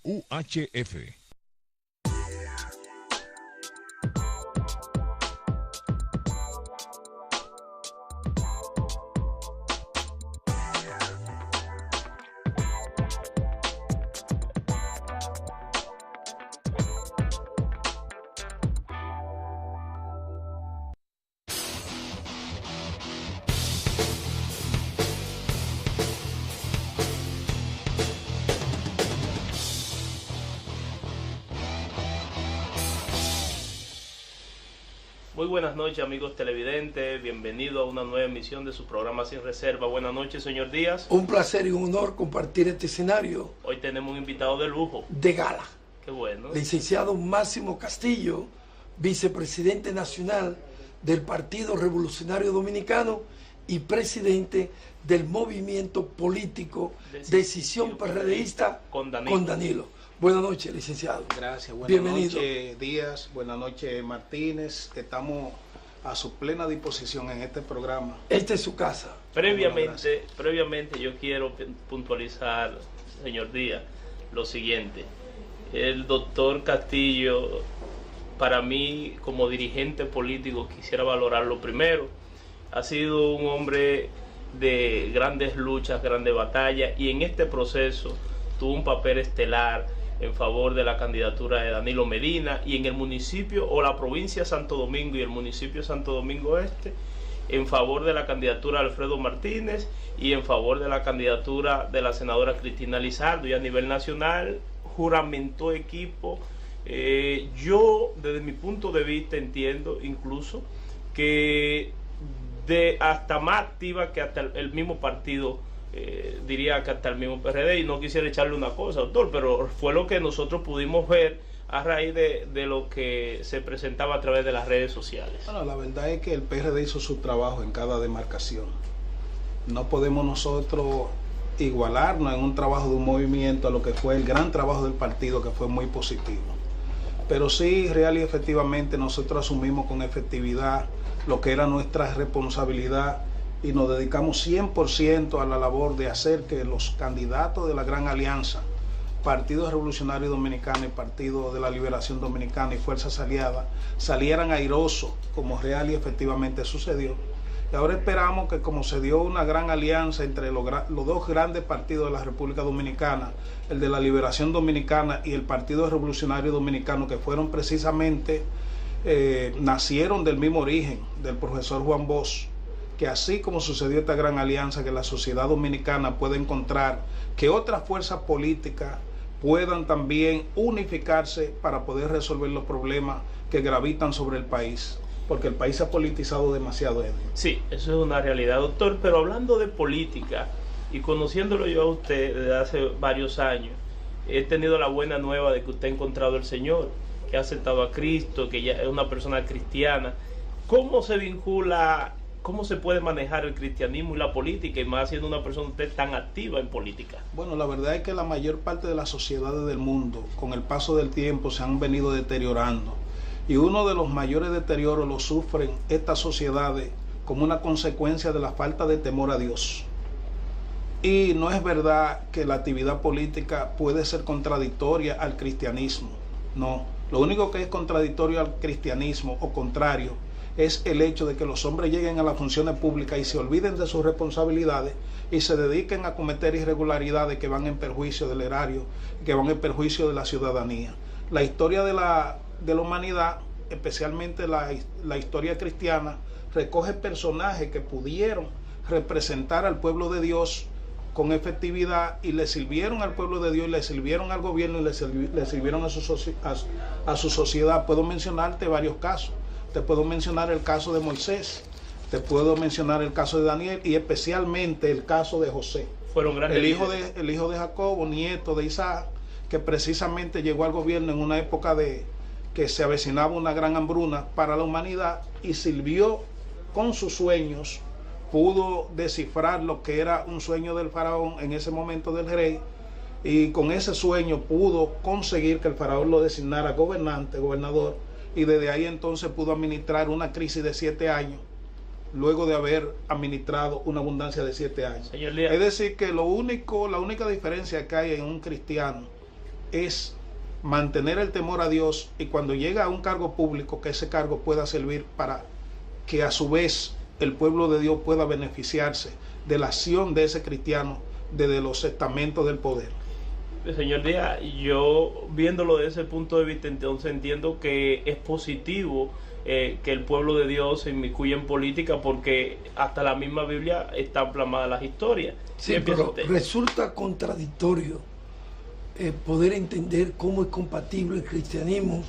UHF. Muy buenas noches, amigos televidentes, bienvenido a una nueva emisión de su programa Sin Reserva. Buenas noches, señor Díaz. Un placer y un honor compartir este escenario. Hoy tenemos un invitado de lujo. De gala. Qué bueno. Licenciado Máximo Castillo, vicepresidente nacional del Partido Revolucionario Dominicano y presidente del movimiento político Decisión PRDista con Danilo. Buenas noches, licenciado. Gracias, buenas Bienvenido. noches, Díaz, buenas noches, Martínez. Estamos a su plena disposición en este programa. Esta es su casa. Previamente yo quiero puntualizar, señor Díaz, lo siguiente. El doctor Castillo, para mí, como dirigente político, quisiera valorarlo primero. Ha sido un hombre de grandes luchas, grandes batallas, y en este proceso tuvo un papel estelar en favor de la candidatura de Danilo Medina, y en el municipio o la provincia de Santo Domingo y el municipio de Santo Domingo Este en favor de la candidatura de Alfredo Martínez y en favor de la candidatura de la senadora Cristina Lizardo, y a nivel nacional juramentó equipo. Yo desde mi punto de vista entiendo incluso que hasta más activa que hasta el mismo partido, diría que hasta el mismo PRD, y no quisiera echarle una cosa, doctor, pero fue lo que nosotros pudimos ver a raíz de lo que se presentaba a través de las redes sociales. Bueno, la verdad es que el PRD hizo su trabajo en cada demarcación. No podemos nosotros igualarnos en un trabajo de un movimiento a lo que fue el gran trabajo del partido, que fue muy positivo. Pero sí, real y efectivamente, nosotros asumimos con efectividad lo que era nuestra responsabilidad y nos dedicamos 100% a la labor de hacer que los candidatos de la Gran Alianza, Partido Revolucionario Dominicano y Partido de la Liberación Dominicana y Fuerzas Aliadas, salieran airosos, como real y efectivamente sucedió. Y ahora esperamos que, como se dio una gran alianza entre los dos grandes partidos de la República Dominicana, el de la Liberación Dominicana y el Partido Revolucionario Dominicano, que fueron precisamente, nacieron del mismo origen, del profesor Juan Bosch, que así como sucedió esta gran alianza, que la sociedad dominicana puede encontrar que otras fuerzas políticas puedan también unificarse para poder resolver los problemas que gravitan sobre el país, porque el país se ha politizado demasiado. Sí, eso es una realidad, doctor, pero hablando de política y conociéndolo yo a usted desde hace varios años, he tenido la buena nueva de que usted ha encontrado al Señor, que ha aceptado a Cristo, que ya es una persona cristiana. ¿Cómo se vincula? ¿Cómo se puede manejar el cristianismo y la política, y más siendo una persona usted tan activa en política? Bueno, la verdad es que la mayor parte de las sociedades del mundo, con el paso del tiempo, se han venido deteriorando. Y uno de los mayores deterioros lo sufren estas sociedades como una consecuencia de la falta de temor a Dios. Y no es verdad que la actividad política puede ser contradictoria al cristianismo. No, lo único que es contradictorio al cristianismo o contrario es el hecho de que los hombres lleguen a las funciones públicas y se olviden de sus responsabilidades y se dediquen a cometer irregularidades que van en perjuicio del erario, que van en perjuicio de la ciudadanía. La historia de la humanidad, especialmente la historia cristiana, recoge personajes que pudieron representar al pueblo de Dios con efectividad y le sirvieron al pueblo de Dios, le sirvieron al gobierno y le sirvieron a su sociedad. Puedo mencionarte varios casos. Te puedo mencionar el caso de Moisés, te puedo mencionar el caso de Daniel y especialmente el caso de José. Fueron grandes el hijo de Jacobo, nieto de Isaac, que precisamente llegó al gobierno en una época de que se avecinaba una gran hambruna para la humanidad y sirvió con sus sueños, pudo descifrar lo que era un sueño del faraón en ese momento del rey, y con ese sueño pudo conseguir que el faraón lo designara gobernador, y desde ahí entonces pudo administrar una crisis de 7 años, luego de haber administrado una abundancia de 7 años. Es decir, que la única diferencia que hay en un cristiano es mantener el temor a Dios, y cuando llega a un cargo público, que ese cargo pueda servir para que a su vez el pueblo de Dios pueda beneficiarse de la acción de ese cristiano desde los estamentos del poder. Señor Díaz, yo viéndolo desde ese punto de vista, entonces entiendo que es positivo que el pueblo de Dios se inmiscuya en política, porque hasta la misma Biblia está plasmada las historias. Sí, pero resulta contradictorio poder entender cómo es compatible el cristianismo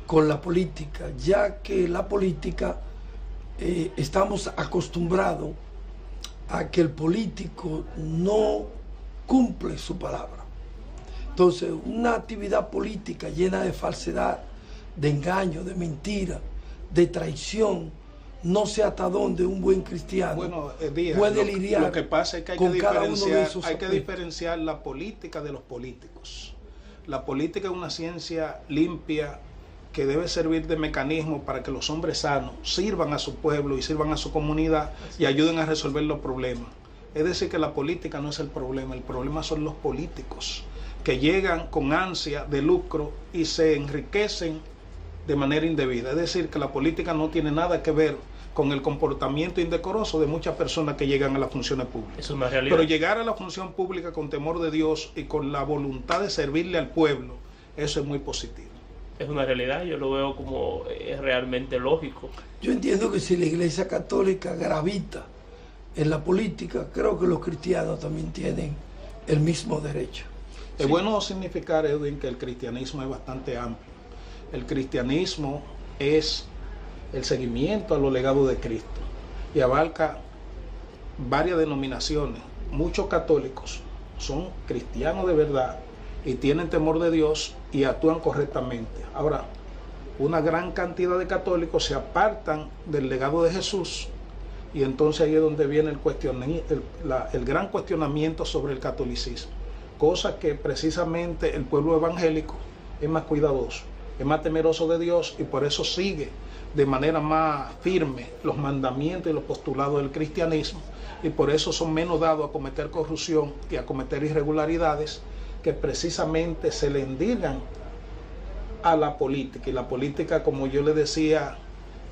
con la política, ya que la política estamos acostumbrados a que el político no cumple su palabra. Entonces, una actividad política llena de falsedad, de engaño, de mentira, de traición, no sé hasta dónde un buen cristiano puede lidiar. Lo que pasa es que hay que diferenciar la política de los políticos. La política es una ciencia limpia que debe servir de mecanismo para que los hombres sanos sirvan a su pueblo y sirvan a su comunidad y ayuden a resolver los problemas. Es decir, que la política no es el problema son los políticos, que llegan con ansia de lucro y se enriquecen de manera indebida. Es decir, que la política no tiene nada que ver con el comportamiento indecoroso de muchas personas que llegan a las funciones públicas. Es una realidad. Pero llegar a la función pública con temor de Dios y con la voluntad de servirle al pueblo, eso es muy positivo. Es una realidad, yo lo veo como es realmente lógico. Yo entiendo que si la Iglesia Católica gravita en la política, creo que los cristianos también tienen el mismo derecho. Es bueno significar, Edwin, que el cristianismo es bastante amplio. El cristianismo es el seguimiento a los legados de Cristo y abarca varias denominaciones. Muchos católicos son cristianos de verdad y tienen temor de Dios y actúan correctamente. Ahora, una gran cantidad de católicos se apartan del legado de Jesús, y entonces ahí es donde viene el gran cuestionamiento sobre el catolicismo, cosa que precisamente el pueblo evangélico es más cuidadoso, es más temeroso de Dios, y por eso sigue de manera más firme los mandamientos y los postulados del cristianismo, y por eso son menos dados a cometer corrupción y a cometer irregularidades que precisamente se le endilgan a la política. Y la política, como yo le decía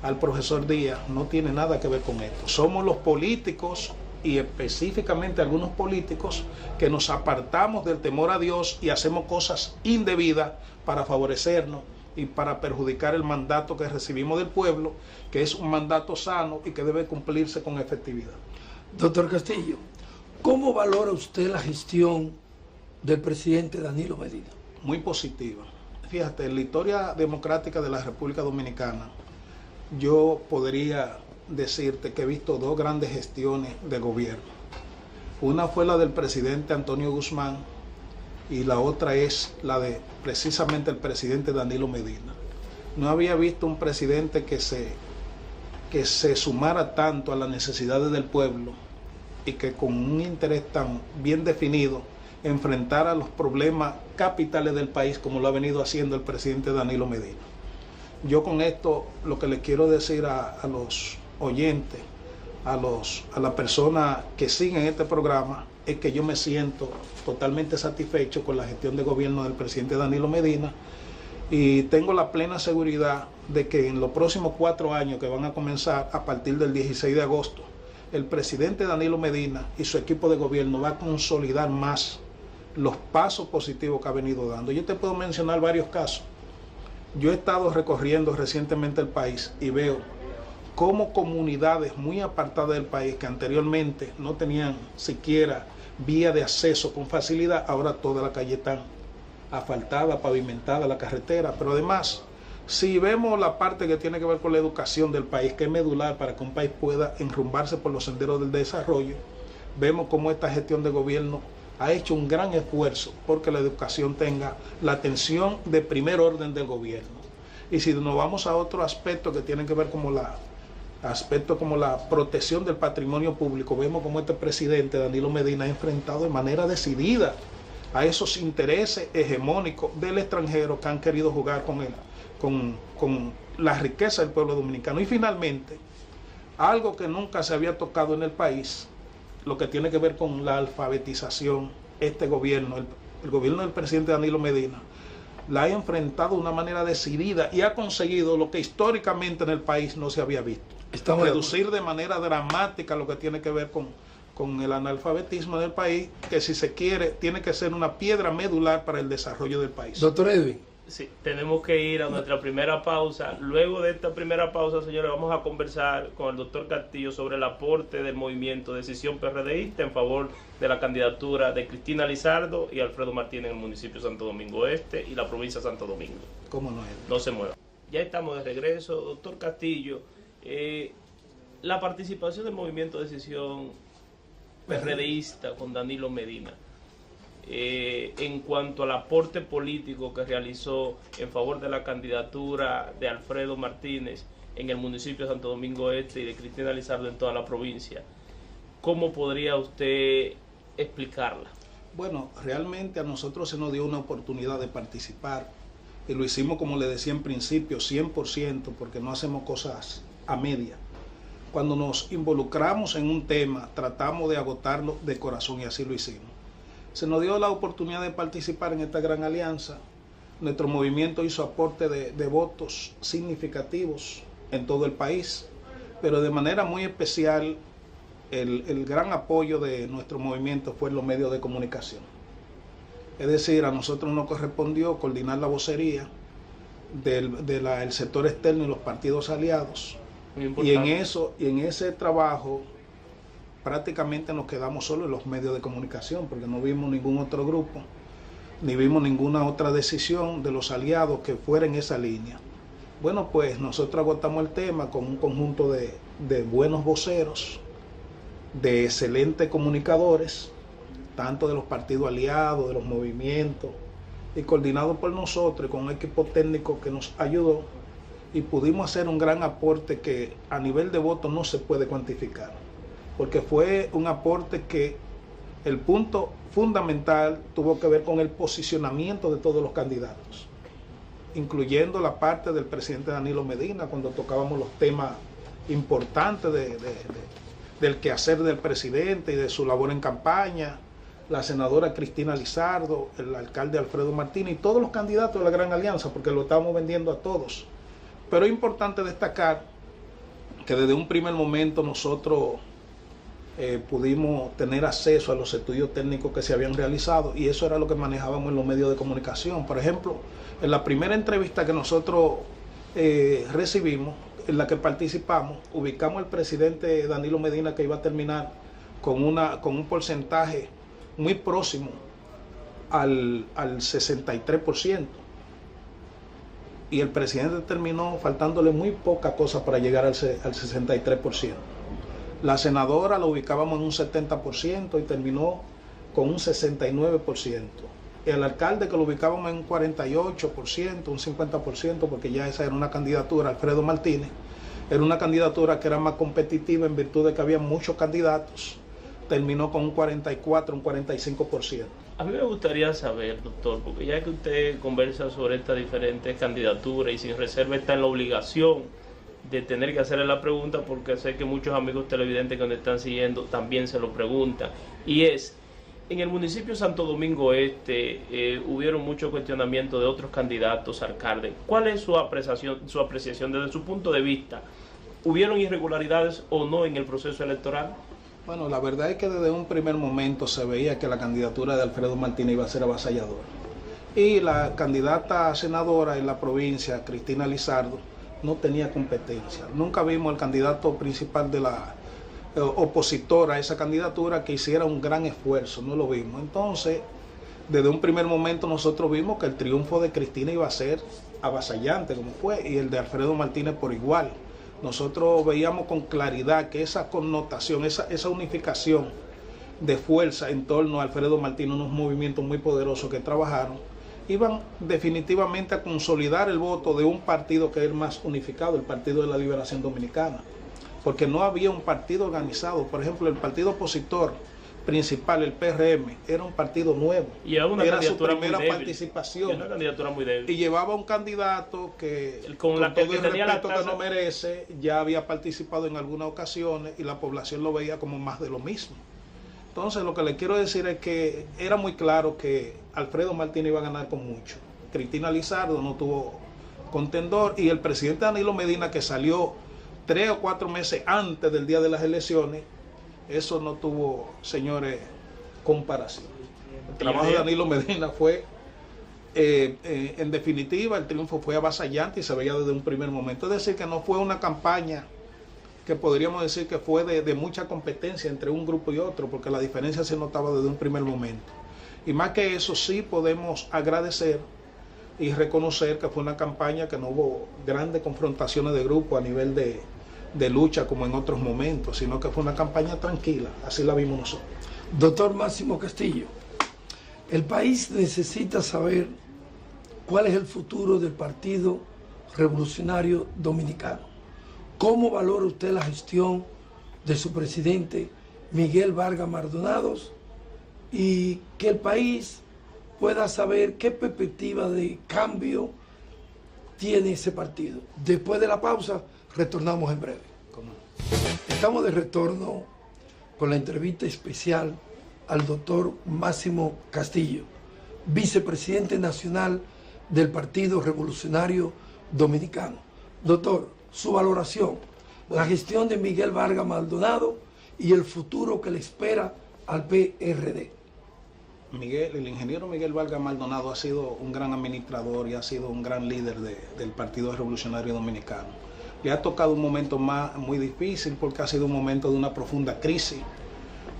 al profesor Díaz, no tiene nada que ver con esto. Somos los políticos, y específicamente algunos políticos, que nos apartamos del temor a Dios y hacemos cosas indebidas para favorecernos y para perjudicar el mandato que recibimos del pueblo, que es un mandato sano y que debe cumplirse con efectividad. Doctor Castillo, ¿cómo valora usted la gestión del presidente Danilo Medina? Muy positiva. Fíjate, en la historia democrática de la República Dominicana, yo podría decirte que he visto dos grandes gestiones de gobierno. Una fue la del presidente Antonio Guzmán y la otra es la de precisamente el presidente Danilo Medina. No había visto un presidente que se sumara tanto a las necesidades del pueblo y que con un interés tan bien definido enfrentara los problemas capitales del país como lo ha venido haciendo el presidente Danilo Medina. Yo con esto lo que le quiero decir a los oyentes, a las personas que siguen este programa, es que yo me siento totalmente satisfecho con la gestión de gobierno del presidente Danilo Medina, y tengo la plena seguridad de que en los próximos 4 años que van a comenzar a partir del 16 de agosto, el presidente Danilo Medina y su equipo de gobierno va a consolidar más los pasos positivos que ha venido dando. Yo te puedo mencionar varios casos. Yo he estado recorriendo recientemente el país y veo cómo comunidades muy apartadas del país, que anteriormente no tenían siquiera vía de acceso con facilidad, ahora toda la calle está asfaltada, pavimentada, la carretera. Pero además, si vemos la parte que tiene que ver con la educación del país, que es medular para que un país pueda enrumbarse por los senderos del desarrollo, vemos cómo esta gestión de gobierno ha hecho un gran esfuerzo porque la educación tenga la atención de primer orden del gobierno. Y si nos vamos a otro aspecto que tiene que ver como la protección del patrimonio público, vemos como este presidente Danilo Medina ha enfrentado de manera decidida a esos intereses hegemónicos del extranjero que han querido jugar con la riqueza del pueblo dominicano. Y finalmente, algo que nunca se había tocado en el país, lo que tiene que ver con la alfabetización. Este gobierno, el gobierno del presidente Danilo Medina, la ha enfrentado de una manera decidida y ha conseguido lo que históricamente en el país no se había visto. Reducir de manera dramática lo que tiene que ver con el analfabetismo del país, que si se quiere, tiene que ser una piedra medular para el desarrollo del país. Doctor Edwin. Sí, tenemos que ir a nuestra primera pausa. Luego de esta primera pausa, señores, vamos a conversar con el doctor Castillo sobre el aporte del movimiento Decisión PRDista en favor de la candidatura de Cristina Lizardo y Alfredo Martínez en el municipio de Santo Domingo Este y la provincia de Santo Domingo. ¿Cómo no es? No se mueva. Ya estamos de regreso. Doctor Castillo, la participación del movimiento Decisión PRDista con Danilo Medina, en cuanto al aporte político que realizó en favor de la candidatura de Alfredo Martínez en el municipio de Santo Domingo Este y de Cristina Lizardo en toda la provincia, ¿cómo podría usted explicarla? Bueno, realmente a nosotros se nos dio una oportunidad de participar y lo hicimos, como le decía en principio, 100%, porque no hacemos cosas a media. Cuando nos involucramos en un tema, tratamos de agotarlo de corazón y así lo hicimos. Se nos dio la oportunidad de participar en esta gran alianza. Nuestro movimiento hizo aporte de votos significativos en todo el país, pero de manera muy especial el gran apoyo de nuestro movimiento fue en los medios de comunicación. Es decir, a nosotros nos correspondió coordinar la vocería del sector externo y los partidos aliados. Y en ese trabajo prácticamente nos quedamos solo en los medios de comunicación, porque no vimos ningún otro grupo, ni vimos ninguna otra decisión de los aliados que fuera en esa línea. Bueno, pues nosotros agotamos el tema con un conjunto de buenos voceros, de excelentes comunicadores, tanto de los partidos aliados, de los movimientos, y coordinado por nosotros, con un equipo técnico que nos ayudó, y pudimos hacer un gran aporte que a nivel de votos no se puede cuantificar, porque fue un aporte que el punto fundamental tuvo que ver con el posicionamiento de todos los candidatos, incluyendo la parte del presidente Danilo Medina, cuando tocábamos los temas importantes del quehacer del presidente y de su labor en campaña, la senadora Cristina Lizardo, el alcalde Alfredo Martínez y todos los candidatos de la Gran Alianza, porque lo estábamos vendiendo a todos. Pero es importante destacar que desde un primer momento nosotros pudimos tener acceso a los estudios técnicos que se habían realizado, y eso era lo que manejábamos en los medios de comunicación. Por ejemplo, en la primera entrevista que nosotros recibimos, en la que participamos, ubicamos al presidente Danilo Medina, que iba a terminar con un porcentaje muy próximo al 63%. Y el presidente terminó faltándole muy poca cosa para llegar al 63%. La senadora la ubicábamos en un 70% y terminó con un 69%. El alcalde, que lo ubicábamos en un 48%, un 50%, porque ya esa era una candidatura, Alfredo Martínez, era una candidatura que era más competitiva en virtud de que había muchos candidatos, terminó con un 44, un 45%. A mí me gustaría saber, doctor, porque ya que usted conversa sobre estas diferentes candidaturas y sin reserva está en la obligación de tener que hacerle la pregunta, porque sé que muchos amigos televidentes que nos están siguiendo también se lo preguntan, y es, en el municipio de Santo Domingo Este hubieron muchos cuestionamientos de otros candidatos a alcalde. ¿Cuál es su apreciación desde su punto de vista? ¿Hubieron irregularidades o no en el proceso electoral? Bueno, la verdad es que desde un primer momento se veía que la candidatura de Alfredo Martínez iba a ser avasalladora. Y la candidata senadora en la provincia, Cristina Lizardo, no tenía competencia. Nunca vimos al candidato principal de la opositora a esa candidatura que hiciera un gran esfuerzo, no lo vimos. Entonces, desde un primer momento nosotros vimos que el triunfo de Cristina iba a ser avasallante, como fue, y el de Alfredo Martínez por igual. Nosotros veíamos con claridad que esa connotación, esa unificación de fuerza en torno a Alfredo Martínez, unos movimientos muy poderosos que trabajaron, iban definitivamente a consolidar el voto de un partido que es el más unificado, el Partido de la Liberación Dominicana, porque no había un partido organizado. Por ejemplo, el partido opositor principal, el PRM, era un partido nuevo, y era su primera participación, y una candidatura muy débil, y llevaba un candidato que con todo el respeto que no merece, ya había participado en algunas ocasiones y la población lo veía como más de lo mismo. Entonces lo que le quiero decir es que era muy claro que Alfredo Martínez iba a ganar con mucho. Cristina Lizardo no tuvo contendor y el presidente Danilo Medina, que salió 3 o 4 meses antes del día de las elecciones, eso no tuvo, señores, comparación. El trabajo de Danilo Medina fue, en definitiva, el triunfo fue avasallante y se veía desde un primer momento. Es decir, que no fue una campaña que podríamos decir que fue de mucha competencia entre un grupo y otro, porque la diferencia se notaba desde un primer momento. Y más que eso, sí podemos agradecer y reconocer que fue una campaña que no hubo grandes confrontaciones de grupo a nivel de lucha como en otros momentos, sino que fue una campaña tranquila, así la vimos nosotros. Doctor Máximo Castillo, el país necesita saber cuál es el futuro del Partido Revolucionario Dominicano. ¿Cómo valora usted la gestión de su presidente Miguel Vargas Maldonados y que el país pueda saber qué perspectiva de cambio tiene ese partido? Después de la pausa, retornamos en breve. Estamos de retorno con la entrevista especial al doctor Máximo Castillo, vicepresidente nacional del Partido Revolucionario Dominicano. Doctor, su valoración, la gestión de Miguel Vargas Maldonado y el futuro que le espera al PRD. El ingeniero Miguel Vargas Maldonado ha sido un gran administrador y ha sido un gran líder del Partido Revolucionario Dominicano. Le ha tocado un momento muy difícil porque ha sido un momento de una profunda crisis,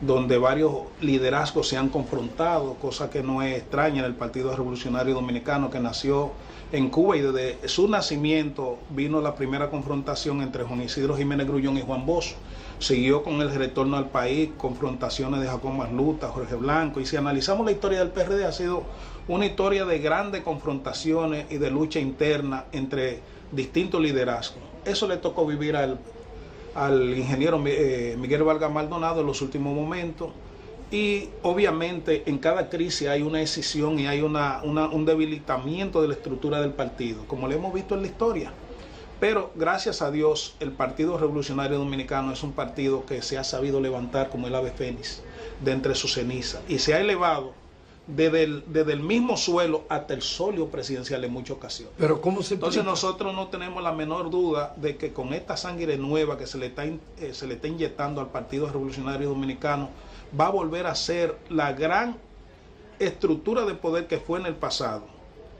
donde varios liderazgos se han confrontado, cosa que no es extraña en el Partido Revolucionario Dominicano, que nació en Cuba, y desde su nacimiento vino la primera confrontación entre Juan Isidro Jiménez Grullón y Juan Bosch. Siguió con el retorno al país, confrontaciones de Jacobo Masluta, Jorge Blanco, y si analizamos la historia del PRD, ha sido una historia de grandes confrontaciones y de lucha interna entre distintos liderazgos. Eso le tocó vivir al ingeniero Miguel Vargas Maldonado en los últimos momentos, y obviamente en cada crisis hay una escisión y hay un debilitamiento de la estructura del partido, como lo hemos visto en la historia. Pero gracias a Dios el Partido Revolucionario Dominicano es un partido que se ha sabido levantar como el ave fénix de entre sus cenizas, y se ha elevado desde el mismo suelo hasta el solio presidencial en muchas ocasiones. Pero ¿cómo se Entonces nosotros no tenemos la menor duda de que con esta sangre nueva que se le está inyectando al Partido Revolucionario Dominicano, va a volver a ser la gran estructura de poder que fue en el pasado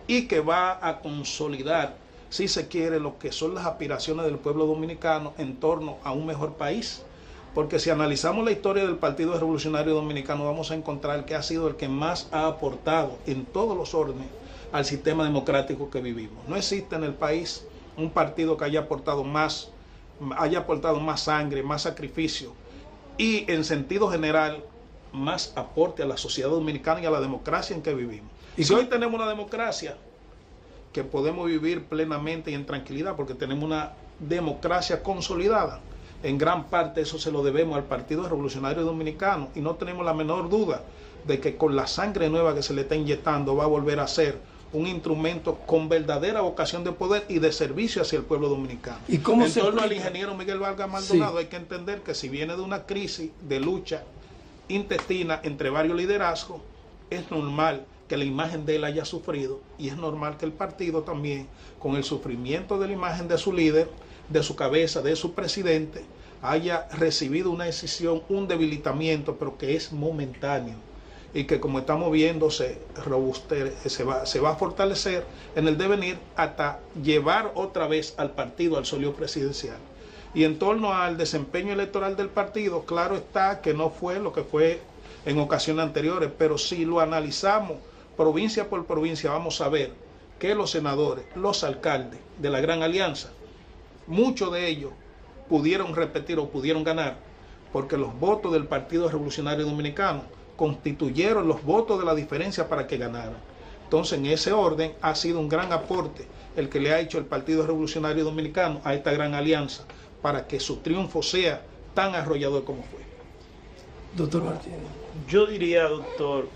y que va a consolidar, si se quiere, lo que son las aspiraciones del pueblo dominicano en torno a un mejor país. Porque si analizamos la historia del Partido Revolucionario Dominicano, vamos a encontrar que ha sido el que más ha aportado en todos los órdenes al sistema democrático que vivimos. No existe en el país un partido que haya aportado más sangre, más sacrificio y, en sentido general, más aporte a la sociedad dominicana y a la democracia en que vivimos. Y si hoy tenemos una democracia que podemos vivir plenamente y en tranquilidad, porque tenemos una democracia consolidada, en gran parte eso se lo debemos al Partido Revolucionario Dominicano, y no tenemos la menor duda de que con la sangre nueva que se le está inyectando va a volver a ser un instrumento con verdadera vocación de poder y de servicio hacia el pueblo dominicano. ¿Y cómo en torno al ingeniero Miguel Vargas Maldonado, sí, hay que entender que si viene de una crisis de lucha intestina entre varios liderazgos, es normal que la imagen de él haya sufrido, y es normal que el partido también, con el sufrimiento de la imagen de su líder, de su cabeza, de su presidente, haya recibido una decisión, un debilitamiento, pero que es momentáneo, y que, como estamos viendo, se va a fortalecer en el devenir hasta llevar otra vez al partido al solio presidencial. Y en torno al desempeño electoral del partido, claro está que no fue lo que fue en ocasiones anteriores, pero si lo analizamos provincia por provincia, vamos a ver que los senadores, los alcaldes de la Gran Alianza, muchos de ellos pudieron repetir o pudieron ganar porque los votos del Partido Revolucionario Dominicano constituyeron los votos de la diferencia para que ganaran. Entonces, en ese orden, ha sido un gran aporte el que le ha hecho el Partido Revolucionario Dominicano a esta gran alianza para que su triunfo sea tan arrollador como fue. Doctor Martínez. Yo diría, doctor,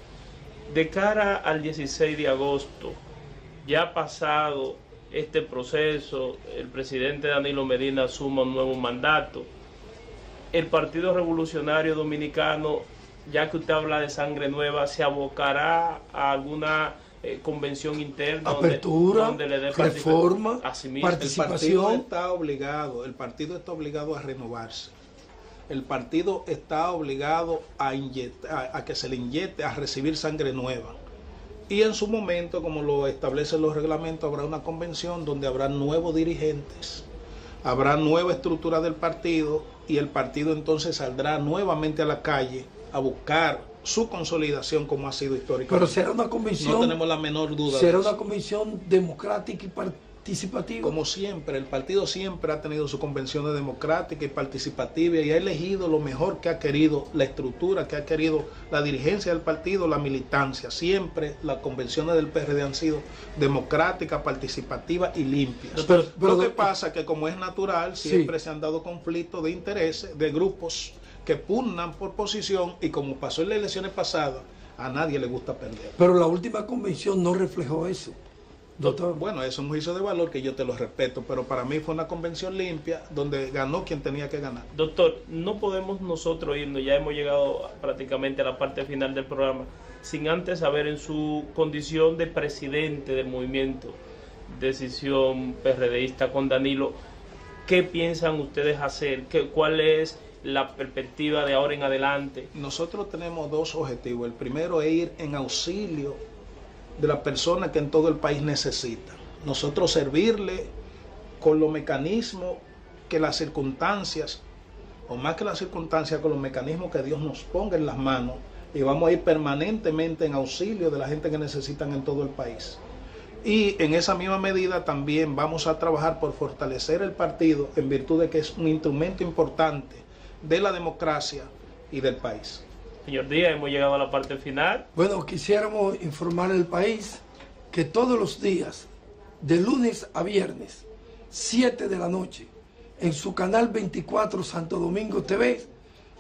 de cara al 16 de agosto, ya pasado este proceso, el presidente Danilo Medina asuma un nuevo mandato, el Partido Revolucionario Dominicano ya que usted habla de sangre nueva, se abocará a alguna convención interna, apertura, donde le dé reforma, participación? El partido está obligado a renovarse. El partido está obligado a que se le inyecte, a recibir sangre nueva. Y en su momento, como lo establecen los reglamentos, habrá una convención donde habrá nuevos dirigentes, habrá nueva estructura del partido, y el partido entonces saldrá nuevamente a la calle a buscar su consolidación como ha sido histórica. Pero será una convención, no tenemos la menor duda. Será una convención democrática y participativa. Como siempre, el partido siempre ha tenido sus convenciones democráticas y participativas y ha elegido lo mejor que ha querido, la estructura que ha querido la dirigencia del partido, la militancia. Siempre las convenciones del PRD han sido democráticas, participativas y limpias. Pero lo que pasa es que, como es natural, siempre se han dado conflictos de intereses, de grupos que pugnan por posición, y como pasó en las elecciones pasadas, a nadie le gusta perder. Pero la última convención no reflejó eso, doctor. Bueno, eso es un juicio de valor que yo te lo respeto, pero para mí fue una convención limpia donde ganó quien tenía que ganar. Doctor, no podemos nosotros irnos, ya hemos llegado prácticamente a la parte final del programa, sin antes saber, en su condición de presidente del movimiento Decisión PRDista con Danilo, ¿qué piensan ustedes hacer? ¿Cuál es la perspectiva de ahora en adelante? Nosotros tenemos dos objetivos. El primero es ir en auxilio de las personas que en todo el país necesitan. Nosotros servirle con los mecanismos que las circunstancias, o más que las circunstancias, con los mecanismos que Dios nos ponga en las manos, y vamos a ir permanentemente en auxilio de la gente que necesitan en todo el país. Y en esa misma medida también vamos a trabajar por fortalecer el partido, en virtud de que es un instrumento importante de la democracia y del país. Señor Díaz, hemos llegado a la parte final. Bueno, quisiéramos informar al país que todos los días, de lunes a viernes, 7 de la noche, en su canal 24 Santo Domingo TV,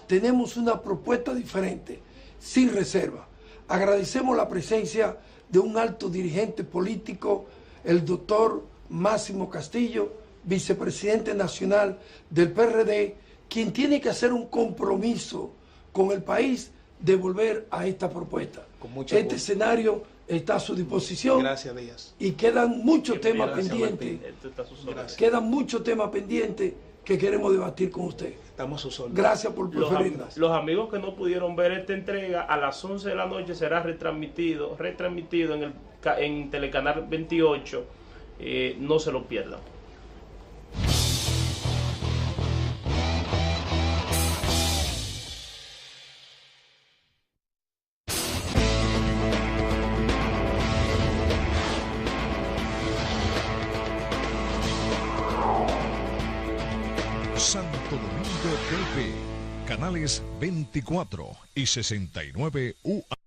tenemos una propuesta diferente, sin reserva. Agradecemos la presencia de un alto dirigente político, el doctor Máximo Castillo, vicepresidente nacional del PRD, quien tiene que hacer un compromiso con el país de volver a esta propuesta. Este escenario está a su disposición. Gracias, Díaz. Y quedan muchos temas pendientes. Quedan muchos temas pendientes que queremos debatir con usted. Estamos a sus órdenes. Gracias por preferirnos. Los amigos que no pudieron ver esta entrega, a las 11 de la noche será retransmitido en Telecanal 28. No se lo pierdan. Santo Domingo TV, canales 24 y 69 UA.